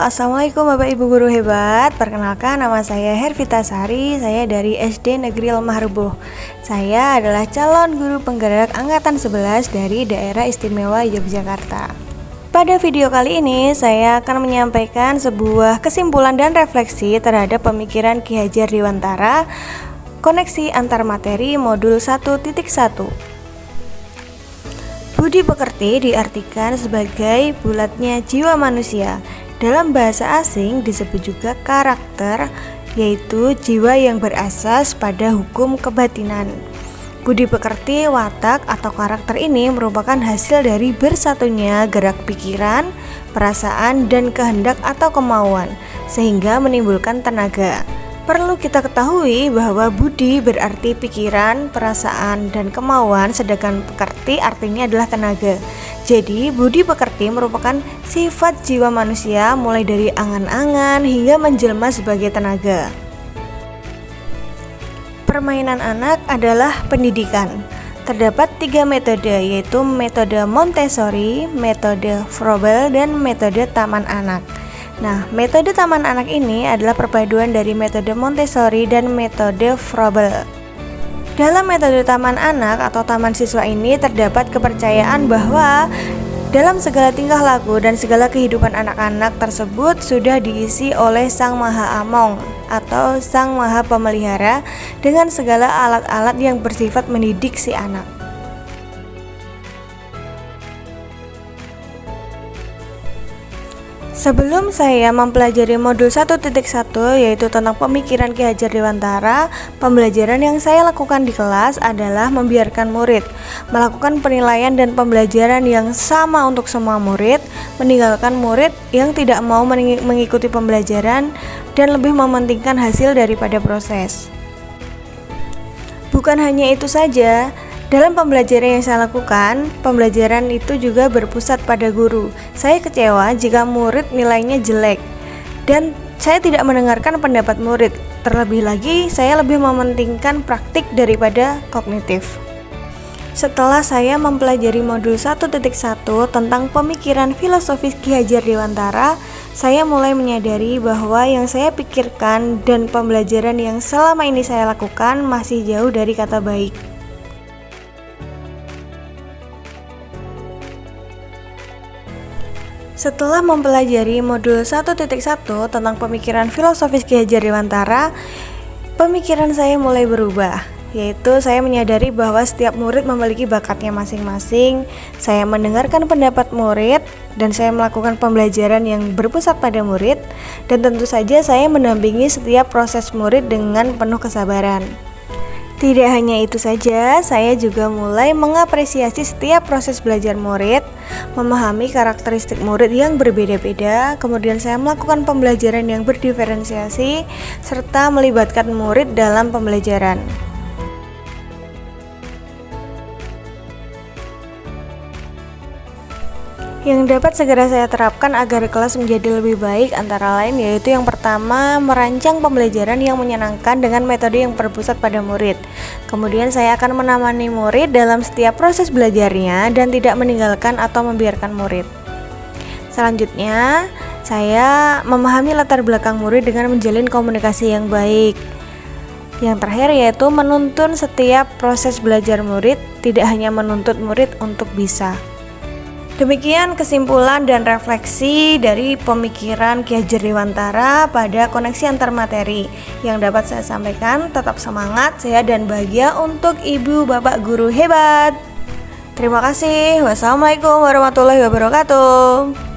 Assalamualaikum Bapak Ibu Guru Hebat. Perkenalkan, nama saya Hervita Sari. Saya dari SD Negeri Lemah Rebuh. Saya adalah calon guru penggerak angkatan 11 dari Daerah Istimewa Yogyakarta. Pada video kali ini saya akan menyampaikan sebuah kesimpulan dan refleksi terhadap pemikiran Ki Hajar Dewantara, koneksi antar materi modul 1.1. Budi pekerti diartikan sebagai bulatnya jiwa manusia. Dalam bahasa asing disebut juga karakter, yaitu jiwa yang berasas pada hukum kebatinan. Budi pekerti, watak atau karakter ini merupakan hasil dari bersatunya gerak pikiran, perasaan, dan kehendak atau kemauan, sehingga menimbulkan tenaga. Perlu kita ketahui bahwa budi berarti pikiran, perasaan, dan kemauan, sedangkan pekerti artinya adalah tenaga. Jadi, budi pekerti merupakan sifat jiwa manusia mulai dari angan-angan hingga menjelma sebagai tenaga. Permainan anak adalah pendidikan. Terdapat 3 metode, yaitu metode Montessori, metode Froebel, dan metode taman anak. Nah, metode taman anak ini adalah perpaduan dari metode Montessori dan metode Froebel. Dalam metode taman anak atau taman siswa ini terdapat kepercayaan bahwa dalam segala tingkah laku dan segala kehidupan anak-anak tersebut sudah diisi oleh Sang Maha Among atau Sang Maha Pemelihara dengan segala alat-alat yang bersifat mendidik si anak. Sebelum saya mempelajari modul 1.1 yaitu tentang pemikiran Ki Hajar Dewantara, pembelajaran yang saya lakukan di kelas adalah membiarkan murid melakukan penilaian dan pembelajaran yang sama untuk semua murid, meninggalkan murid yang tidak mau mengikuti pembelajaran dan lebih mementingkan hasil daripada proses. Bukan hanya itu saja, dalam pembelajaran yang saya lakukan, pembelajaran itu juga berpusat pada guru. Saya kecewa jika murid nilainya jelek dan saya tidak mendengarkan pendapat murid. Terlebih lagi, saya lebih mementingkan praktik daripada kognitif. Setelah saya mempelajari modul 1.1 tentang pemikiran filosofis Ki Hajar Dewantara, saya mulai menyadari bahwa yang saya pikirkan dan pembelajaran yang selama ini saya lakukan masih jauh dari kata baik. Setelah mempelajari modul 1.1 tentang pemikiran filosofis Ki Hajar Dewantara, pemikiran saya mulai berubah, yaitu saya menyadari bahwa setiap murid memiliki bakatnya masing-masing. Saya mendengarkan pendapat murid dan saya melakukan pembelajaran yang berpusat pada murid, dan tentu saja saya mendampingi setiap proses murid dengan penuh kesabaran. Tidak hanya itu saja, saya juga mulai mengapresiasi setiap proses belajar murid, memahami karakteristik murid yang berbeda-beda, kemudian saya melakukan pembelajaran yang berdiferensiasi, serta melibatkan murid dalam pembelajaran. Yang dapat segera saya terapkan agar kelas menjadi lebih baik antara lain yaitu yang pertama, merancang pembelajaran yang menyenangkan dengan metode yang berpusat pada murid. Kemudian saya akan menemani murid dalam setiap proses belajarnya dan tidak meninggalkan atau membiarkan murid. Selanjutnya, saya memahami latar belakang murid dengan menjalin komunikasi yang baik. Yang terakhir yaitu menuntun setiap proses belajar murid, tidak hanya menuntut murid untuk bisa. Demikian kesimpulan dan refleksi dari pemikiran Ki Hajar Dewantara pada koneksi antar materi yang dapat saya sampaikan. Tetap semangat, sehat dan bahagia untuk Ibu Bapak Guru Hebat. Terima kasih. Wassalamualaikum warahmatullahi wabarakatuh.